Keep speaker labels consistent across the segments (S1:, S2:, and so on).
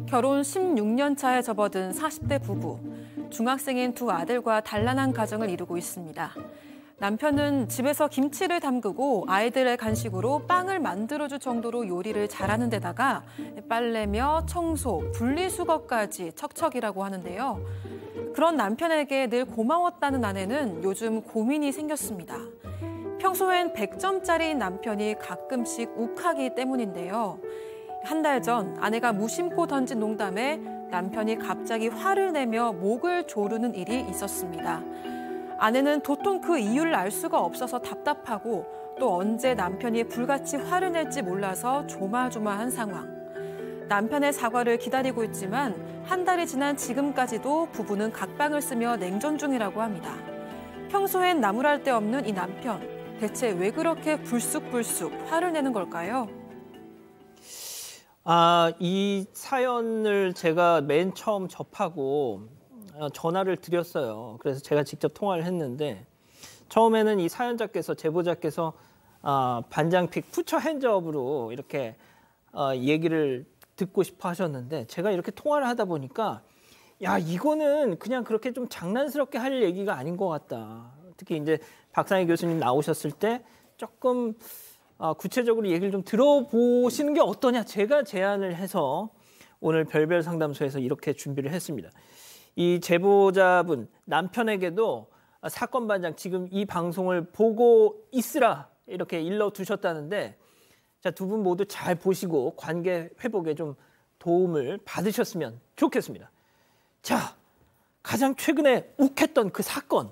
S1: 결혼 16년 차에 접어든 40대 부부. 중학생인 두 아들과 단란한 가정을 이루고 있습니다. 남편은 집에서 김치를 담그고 아이들의 간식으로 빵을 만들어줄 정도로 요리를 잘하는 데다가 빨래며 청소, 분리수거까지 척척이라고 하는데요. 그런 남편에게 늘 고마웠다는 아내는 요즘 고민이 생겼습니다. 평소엔 100점짜리 남편이 가끔씩 욱하기 때문인데요. 한 달 전 아내가 무심코 던진 농담에 남편이 갑자기 화를 내며 목을 조르는 일이 있었습니다. 아내는 도통 그 이유를 알 수가 없어서 답답하고 또 언제 남편이 불같이 화를 낼지 몰라서 조마조마한 상황. 남편의 사과를 기다리고 있지만 한 달이 지난 지금까지도 부부는 각방을 쓰며 냉전 중이라고 합니다. 평소엔 나무랄 데 없는 이 남편. 대체 왜 그렇게 불쑥불쑥 화를 내는 걸까요?
S2: 이 사연을 제가 맨 처음 접하고 전화를 드렸어요. 그래서 제가 직접 통화를 했는데 처음에는 이 사연자께서, 제보자께서 반장픽 푸처 핸즈업으로 이렇게 얘기를 듣고 싶어 하셨는데 제가 이렇게 통화를 하다 보니까 야, 이거는 그냥 그렇게 좀 장난스럽게 할 얘기가 아닌 것 같다. 특히 이제 박상희 교수님 나오셨을 때 조금 구체적으로 얘기를 좀 들어보시는 게 어떠냐, 제가 제안을 해서 오늘 별별 상담소에서 이렇게 준비를 했습니다. 이 제보자분 남편에게도 사건 반장, 지금 이 방송을 보고 있으라 이렇게 일러두셨다는데, 자, 두 분 모두 잘 보시고 관계 회복에 좀 도움을 받으셨으면 좋겠습니다. 자, 가장 최근에 욱했던 그 사건.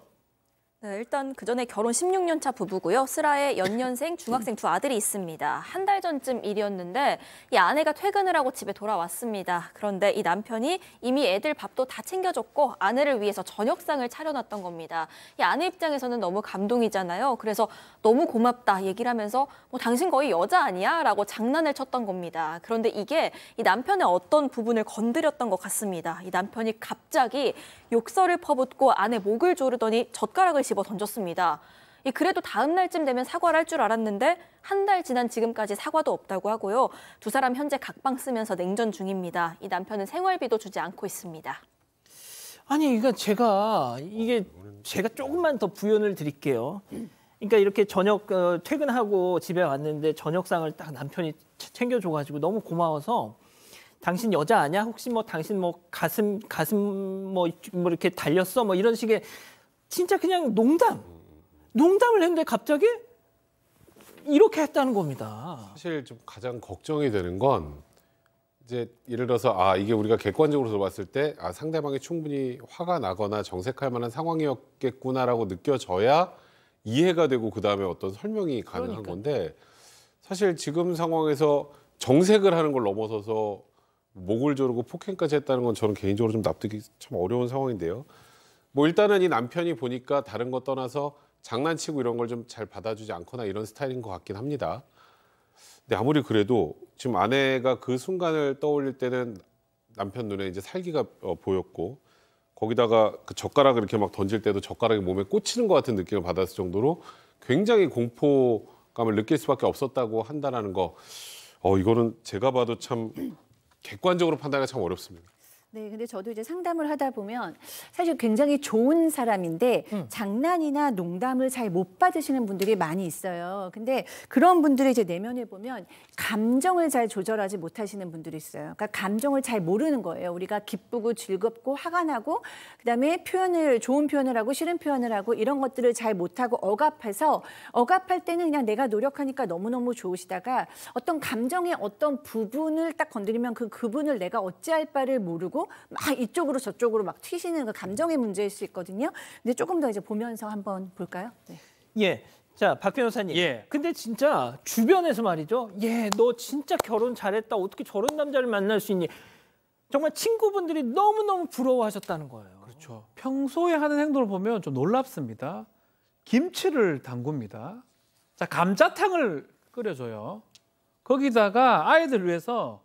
S3: 네, 일단 그전에 결혼 16년 차 부부고요. 슬하에 연년생 중학생 두 아들이 있습니다. 한 달 전쯤 일이었는데 이 아내가 퇴근을 하고 집에 돌아왔습니다. 그런데 이 남편이 이미 애들 밥도 다 챙겨줬고 아내를 위해서 저녁상을 차려놨던 겁니다. 이 아내 입장에서는 너무 감동이잖아요. 그래서 너무 고맙다 얘기를 하면서 뭐 당신 거의 여자 아니야? 라고 장난을 쳤던 겁니다. 그런데 이게 이 남편의 어떤 부분을 건드렸던 것 같습니다. 이 남편이 갑자기 욕설을 퍼붓고 아내 목을 조르더니 젓가락을 집어 던졌습니다. 그래도 다음 날쯤 되면 사과를 할 줄 알았는데 한 달 지난 지금까지 사과도 없다고 하고요. 두 사람 현재 각방 쓰면서 냉전 중입니다. 이 남편은 생활비도 주지 않고 있습니다.
S2: 아니, 그러니까 제가 조금만 더 부연을 드릴게요. 그러니까 이렇게 저녁 퇴근하고 집에 왔는데 저녁상을 딱 남편이 챙겨줘가지고 너무 고마워서, 당신 여자 아니야? 혹시 뭐 당신 뭐 가슴 뭐 이렇게 달렸어? 뭐 이런 식의 진짜 그냥 농담을 했는데 갑자기 이렇게 했다는 겁니다.
S4: 사실 좀 가장 걱정이 되는 건 이제 예를 들어서 이게 우리가 객관적으로 봤을 때 상대방이 충분히 화가 나거나 정색할 만한 상황이었겠구나라고 느껴져야 이해가 되고 그다음에 어떤 설명이 가능한 건데, 사실 지금 상황에서 정색을 하는 걸 넘어서서 목을 조르고 폭행까지 했다는 건 저는 개인적으로 좀 납득이 참 어려운 상황인데요. 뭐 일단은 이 남편이 보니까 다른 거 떠나서 장난치고 이런 걸 좀 잘 받아주지 않거나 이런 스타일인 것 같긴 합니다. 근데 아무리 그래도 지금 아내가 그 순간을 떠올릴 때는 남편 눈에 이제 살기가 보였고, 거기다가 그 젓가락을 이렇게 막 던질 때도 젓가락이 몸에 꽂히는 것 같은 느낌을 받았을 정도로 굉장히 공포감을 느낄 수밖에 없었다고 한다는 거, 이거는 제가 봐도 참 객관적으로 판단하기가 참 어렵습니다.
S5: 네, 근데 저도 이제 상담을 하다 보면 사실 굉장히 좋은 사람인데 장난이나 농담을 잘 못 받으시는 분들이 많이 있어요. 근데 그런 분들의 이제 내면에 보면 감정을 잘 조절하지 못하시는 분들이 있어요. 그러니까 감정을 잘 모르는 거예요. 우리가 기쁘고 즐겁고 화가 나고 그다음에 좋은 표현을 하고 싫은 표현을 하고 이런 것들을 잘 못하고 억압할 때는 그냥 내가 노력하니까 너무너무 좋으시다가 어떤 감정의 어떤 부분을 딱 건드리면 그분을 내가 어찌할 바를 모르고 막 이쪽으로 저쪽으로 막 튀시는 그 감정의 문제일 수 있거든요. 근데 조금 더 이제 보면서 한번 볼까요? 네.
S2: 예. 자, 박 변호사님.
S6: 예.
S2: 근데 진짜 주변에서 말이죠. 너 진짜 결혼 잘했다. 어떻게 저런 남자를 만날 수 있니? 정말 친구분들이 너무너무 부러워하셨다는 거예요.
S6: 그렇죠. 평소에 하는 행동을 보면 좀 놀랍습니다. 김치를 담굽니다. 자, 감자탕을 끓여줘요. 거기다가 아이들 위해서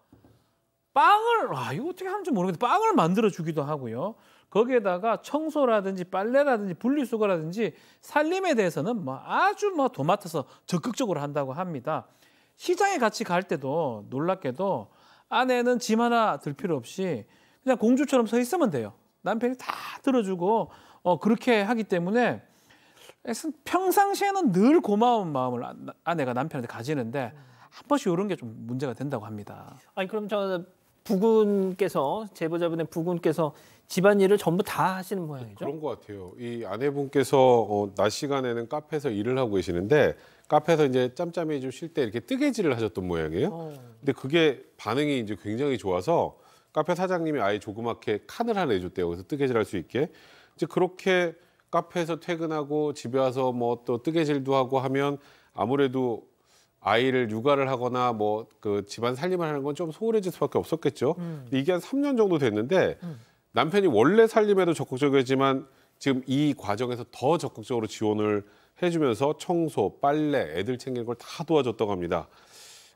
S6: 빵을, 이거 어떻게 하는지 모르겠는데 빵을 만들어 주기도 하고요. 거기에다가 청소라든지 빨래라든지 분리수거라든지 살림에 대해서는 아주 도맡아서 적극적으로 한다고 합니다. 시장에 같이 갈 때도 놀랍게도 아내는 짐 하나 들 필요 없이 그냥 공주처럼 서 있으면 돼요. 남편이 다 들어주고 그렇게 하기 때문에 평상시에는 늘 고마운 마음을 아내가 남편한테 가지는데 한 번씩 이런 게 좀 문제가 된다고 합니다.
S2: 아니 그럼 저 부군께서 제보자분의 부군께서 집안일을 전부 다 하시는 모양이죠?
S4: 그런 것 같아요. 이 아내분께서 낮 시간에는 카페에서 일을 하고 계시는데 카페에서 이제 짬짬이 좀 쉴 때 이렇게 뜨개질을 하셨던 모양이에요. 근데 그게 반응이 이제 굉장히 좋아서 카페 사장님이 아예 조그맣게 칸을 하나 내줬대요. 그래서 뜨개질할 수 있게. 이제 그렇게 카페에서 퇴근하고 집에 와서 뭐 또 뜨개질도 하고 하면 아무래도 아이를 육아를 하거나 뭐 그 집안 살림을 하는 건 좀 소홀해질 수밖에 없었겠죠. 근데 이게 한 3년 정도 됐는데 남편이 원래 살림에도 적극적이었지만 지금 이 과정에서 더 적극적으로 지원을 해주면서 청소, 빨래, 애들 챙기는 걸 다 도와줬다고 합니다.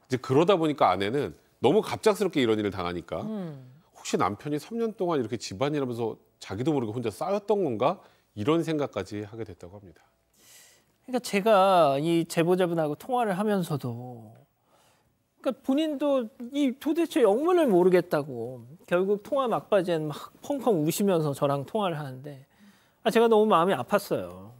S4: 이제 그러다 보니까 아내는 너무 갑작스럽게 이런 일을 당하니까 혹시 남편이 3년 동안 이렇게 집안일하면서 자기도 모르게 혼자 쌓였던 건가? 이런 생각까지 하게 됐다고 합니다.
S2: 그러니까 제가 이 제보자분하고 통화를 하면서도 그러니까 본인도 이 도대체 영문을 모르겠다고 결국 통화 막바지엔 막 펑펑 우시면서 저랑 통화를 하는데 제가 너무 마음이 아팠어요.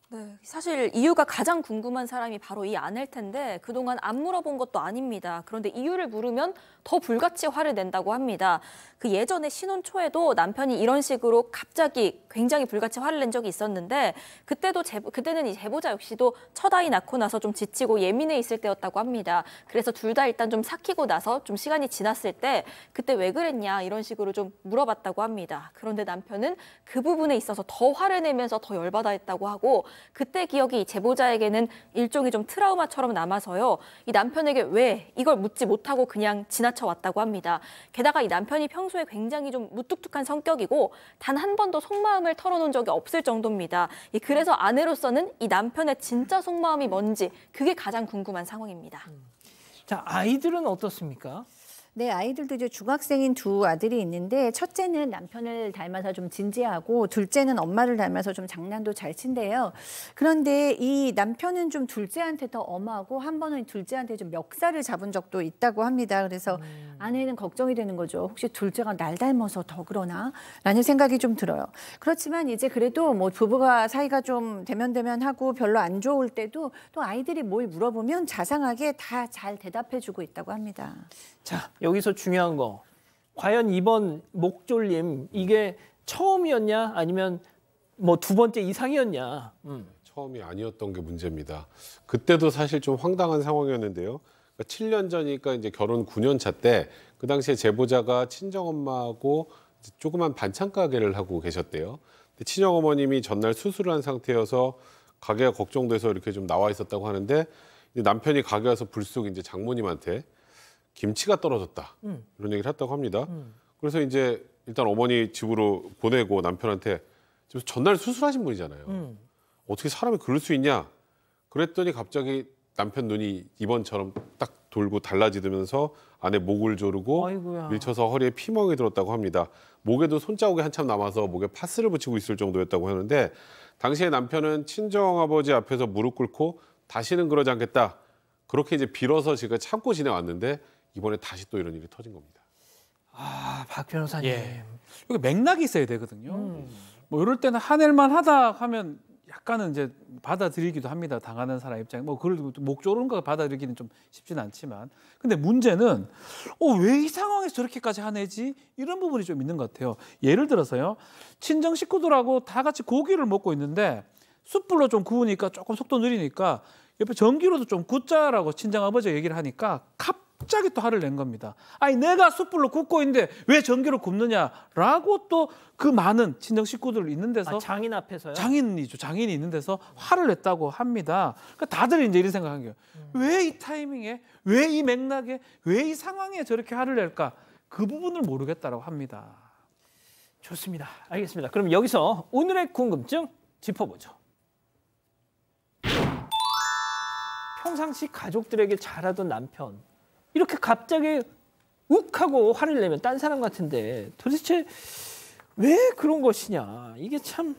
S3: 네, 사실 이유가 가장 궁금한 사람이 바로 이 아내일 텐데 그동안 안 물어본 것도 아닙니다. 그런데 이유를 물으면 더 불같이 화를 낸다고 합니다. 그 예전에 신혼 초에도 남편이 이런 식으로 갑자기 굉장히 불같이 화를 낸 적이 있었는데 그때는 이 제보자 역시도 첫 아이 낳고 나서 좀 지치고 예민해 있을 때였다고 합니다. 그래서 둘 다 일단 좀 삭히고 나서 좀 시간이 지났을 때 그때 왜 그랬냐 이런 식으로 좀 물어봤다고 합니다. 그런데 남편은 그 부분에 있어서 더 화를 내면서 더 열받아 했다고 하고 그때 기억이 제보자에게는 일종의 좀 트라우마처럼 남아서요. 이 남편에게 왜 이걸 묻지 못하고 그냥 지나쳐 왔다고 합니다. 게다가 이 남편이 평소에 굉장히 좀 무뚝뚝한 성격이고 단 한 번도 속마음을 털어놓은 적이 없을 정도입니다. 그래서 아내로서는 이 남편의 진짜 속마음이 뭔지 그게 가장 궁금한 상황입니다.
S2: 자, 아이들은 어떻습니까?
S5: 네, 아이들도 이제 중학생인 두 아들이 있는데 첫째는 남편을 닮아서 좀 진지하고 둘째는 엄마를 닮아서 좀 장난도 잘 친대요. 그런데 이 남편은 좀 둘째한테 더 엄하고 한 번은 둘째한테 좀 멱살을 잡은 적도 있다고 합니다. 그래서 아내는 걱정이 되는 거죠. 혹시 둘째가 날 닮아서 더 그러나? 라는 생각이 좀 들어요. 그렇지만 이제 그래도 뭐 부부가 사이가 좀 대면대면하고 별로 안 좋을 때도 또 아이들이 뭘 물어보면 자상하게 다 잘 대답해주고 있다고 합니다.
S2: 자, 여기서 중요한 거. 과연 이번 목졸림 이게 처음이었냐 아니면 뭐 두 번째 이상이었냐.
S4: 처음이 아니었던 게 문제입니다. 그때도 사실 좀 황당한 상황이었는데요. 그러니까 7년 전이니까 이제 결혼 9년 차 때 그 당시에 제보자가 친정엄마하고 조그만 반찬 가게를 하고 계셨대요. 근데 친정어머님이 전날 수술을 한 상태여서 가게가 걱정돼서 이렇게 좀 나와 있었다고 하는데 남편이 가게 와서 불쑥 이제 장모님한테 김치가 떨어졌다 이런 얘기를 했다고 합니다. 그래서 이제 일단 어머니 집으로 보내고 남편한테 지금 전날 수술하신 분이잖아요. 어떻게 사람이 그럴 수 있냐? 그랬더니 갑자기 남편 눈이 이번처럼 딱 돌고 달라지면서 아내 목을 조르고
S2: 아이고야.
S4: 밀쳐서 허리에 피멍이 들었다고 합니다. 목에도 손자국이 한참 남아서 목에 파스를 붙이고 있을 정도였다고 하는데 당시에 남편은 친정아버지 앞에서 무릎 꿇고 다시는 그러지 않겠다. 그렇게 이제 빌어서 제가 참고 지내왔는데 이번에 다시 또 이런 일이 터진 겁니다.
S2: 아, 박 변호사님.
S6: 예. 여기 맥락이 있어야 되거든요. 뭐 이럴 때는 화낼만 하다 하면 약간은 이제 받아들이기도 합니다. 당하는 사람 입장에. 뭐 그걸 목 조르는 거 받아들이기는 좀 쉽지는 않지만. 근데 문제는 왜 이 상황에서 저렇게까지 화내지? 이런 부분이 좀 있는 것 같아요. 예를 들어서요. 친정 식구들하고 다 같이 고기를 먹고 있는데 숯불로 좀 구우니까 조금 속도 느리니까 옆에 전기로도 좀 굽자라고 친정아버지가 얘기를 하니까 갑자기 또 화를 낸 겁니다. 아니 내가 숯불로 굽고 있는데 왜 전기로 굽느냐라고 또 그 많은 친정 식구들 있는 데서
S2: 장인 앞에서요?
S6: 장인이 있는 데서 화를 냈다고 합니다. 그러니까 다들 이제 이런 생각한 거예요. 왜 이 타이밍에, 왜 이 맥락에, 왜 이 상황에 저렇게 화를 낼까? 그 부분을 모르겠다라고 합니다.
S2: 좋습니다. 알겠습니다. 그럼 여기서 오늘의 궁금증 짚어보죠. 평상시 가족들에게 잘하던 남편 이렇게 갑자기 욱하고 화를 내면 딴 사람 같은데 도대체 왜 그런 것이냐. 이게 참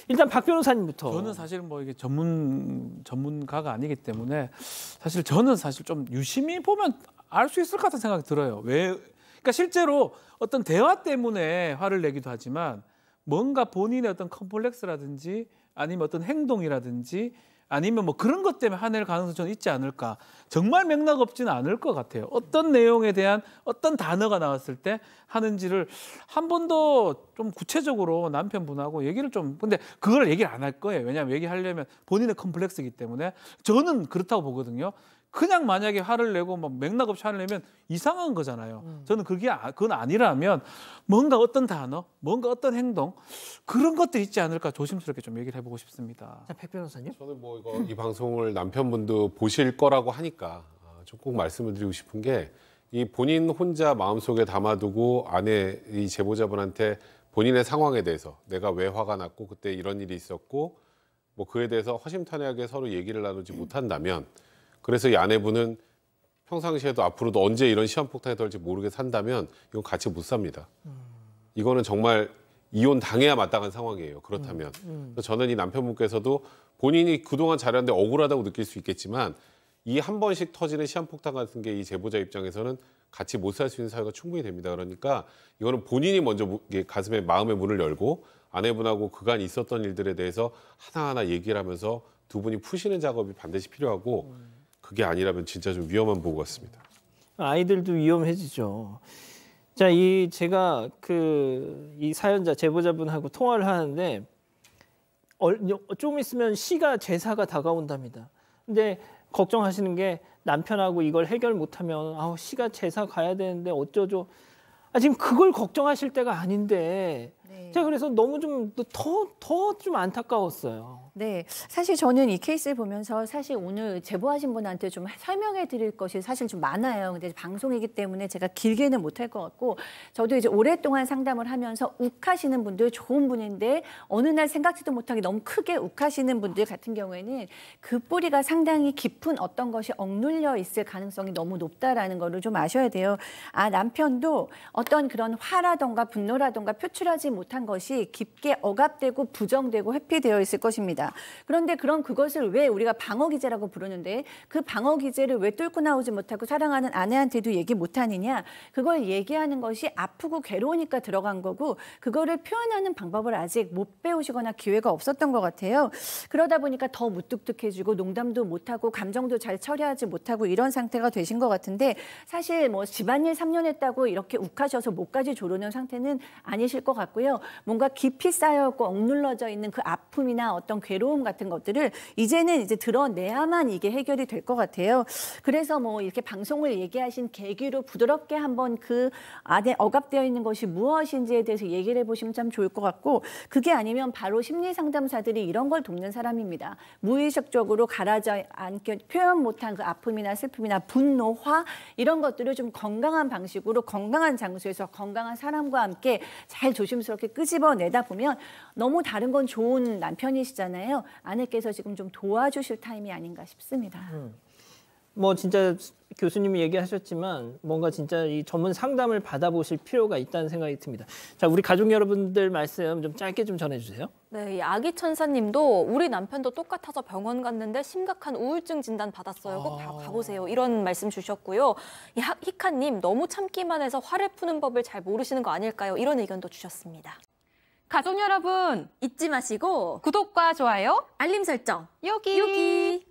S2: 일단 박 변호사님부터.
S6: 저는 사실 뭐 이게 전문가가 아니기 때문에 사실 저는 사실 좀 유심히 보면 알 수 있을 것 같은 생각이 들어요. 그러니까 실제로 어떤 대화 때문에 화를 내기도 하지만 뭔가 본인의 어떤 컴플렉스라든지 아니면 어떤 행동이라든지 아니면 뭐 그런 것 때문에 화낼 가능성이 저는 있지 않을까. 정말 맥락 없지는 않을 것 같아요. 어떤 내용에 대한 어떤 단어가 나왔을 때 하는지를 한 번 더 좀 구체적으로 남편분하고 얘기를 좀, 근데 그걸 얘기를 안 할 거예요. 왜냐하면 얘기하려면 본인의 컴플렉스이기 때문에. 저는 그렇다고 보거든요. 그냥 만약에 화를 내고 뭐 맥락 없이 화를 내면 이상한 거잖아요. 저는 그건 아니라면 뭔가 어떤 단어, 뭔가 어떤 행동 그런 것들이 있지 않을까 조심스럽게 좀 얘기를 해보고 싶습니다.
S2: 자, 백 변호사님.
S4: 저는 뭐 이 방송을 남편분도 보실 거라고 하니까 좀 꼭 말씀을 드리고 싶은 게 이 본인 혼자 마음속에 담아두고 아내 이 제보자분한테 본인의 상황에 대해서 내가 왜 화가 났고 그때 이런 일이 있었고 뭐 그에 대해서 허심탄회하게 서로 얘기를 나누지 못한다면 그래서 이 아내분은 평상시에도 앞으로도 언제 이런 시한폭탄이 떨지 모르게 산다면 이건 같이 못 삽니다. 이거는 정말 이혼 당해야 마땅한 상황이에요. 그렇다면. 그래서 저는 이 남편분께서도 본인이 그동안 잘했는데 억울하다고 느낄 수 있겠지만 이 한 번씩 터지는 시한폭탄 같은 게 이 제보자 입장에서는 같이 못 살 수 있는 사유가 충분히 됩니다. 그러니까 이거는 본인이 먼저 가슴에 마음의 문을 열고 아내분하고 그간 있었던 일들에 대해서 하나하나 얘기를 하면서 두 분이 푸시는 작업이 반드시 필요하고 그게 아니라면 진짜 좀 위험한 보고 같습니다.
S2: 아이들도 위험해지죠. 자, 제가 이 사연자 제보자분하고 통화를 하는데 좀 있으면 시가 제사가 다가온답니다. 근데 걱정하시는 게 남편하고 이걸 해결 못하면 시가 제사 가야 되는데 어쩌죠? 지금 그걸 걱정하실 때가 아닌데 제가 그래서 너무 좀 더 좀 안타까웠어요.
S5: 네, 사실 저는 이 케이스를 보면서 사실 오늘 제보하신 분한테 좀 설명해 드릴 것이 사실 좀 많아요. 근데 방송이기 때문에 제가 길게는 못할 것 같고 저도 이제 오랫동안 상담을 하면서 욱하시는 분들 좋은 분인데 어느 날 생각지도 못하게 너무 크게 욱하시는 분들 같은 경우에는 그 뿌리가 상당히 깊은 어떤 것이 억눌려 있을 가능성이 너무 높다라는 거를 좀 아셔야 돼요. 남편도 어떤 그런 화라던가 분노라던가 표출하지 못한 것이 깊게 억압되고 부정되고 회피되어 있을 것입니다. 그런데 그것을 왜 우리가 방어기제라고 부르는데 그 방어기제를 왜 뚫고 나오지 못하고 사랑하는 아내한테도 얘기 못하느냐. 그걸 얘기하는 것이 아프고 괴로우니까 들어간 거고 그거를 표현하는 방법을 아직 못 배우시거나 기회가 없었던 것 같아요. 그러다 보니까 더 무뚝뚝해지고 농담도 못하고 감정도 잘 처리하지 못하고 이런 상태가 되신 것 같은데 사실 뭐 집안일 3년 했다고 이렇게 욱하셔서 목까지 조르는 상태는 아니실 것 같고요. 뭔가 깊이 쌓여있고 억눌러져 있는 그 아픔이나 어떤 괴로움 같은 것들을 이제는 드러내야만 이게 해결이 될 것 같아요. 그래서 뭐 이렇게 방송을 얘기하신 계기로 부드럽게 한번 그 안에 억압되어 있는 것이 무엇인지에 대해서 얘기를 해보시면 참 좋을 것 같고 그게 아니면 바로 심리상담사들이 이런 걸 돕는 사람입니다. 무의식적으로 가라져 않게 표현 못한 그 아픔이나 슬픔이나 분노, 화 이런 것들을 좀 건강한 방식으로 건강한 장소에서 건강한 사람과 함께 잘 조심스럽게 끄집어내다 보면 너무 다른 건 좋은 남편이시잖아요. 아내께서 지금 좀 도와주실 타임이 아닌가 싶습니다.
S2: 뭐 진짜 교수님이 얘기하셨지만 뭔가 진짜 이 전문 상담을 받아보실 필요가 있다는 생각이 듭니다. 자, 우리 가족 여러분들 말씀 좀 짧게 좀 전해주세요.
S3: 네, 이 아기 천사님도 우리 남편도 똑같아서 병원 갔는데 심각한 우울증 진단 받았어요. 꼭 가보세요. 이런 말씀 주셨고요. 이 히카님 너무 참기만 해서 화를 푸는 법을 잘 모르시는 거 아닐까요? 이런 의견도 주셨습니다.
S1: 가족 여러분
S3: 잊지 마시고
S1: 구독과 좋아요,
S3: 알림 설정
S1: 여기.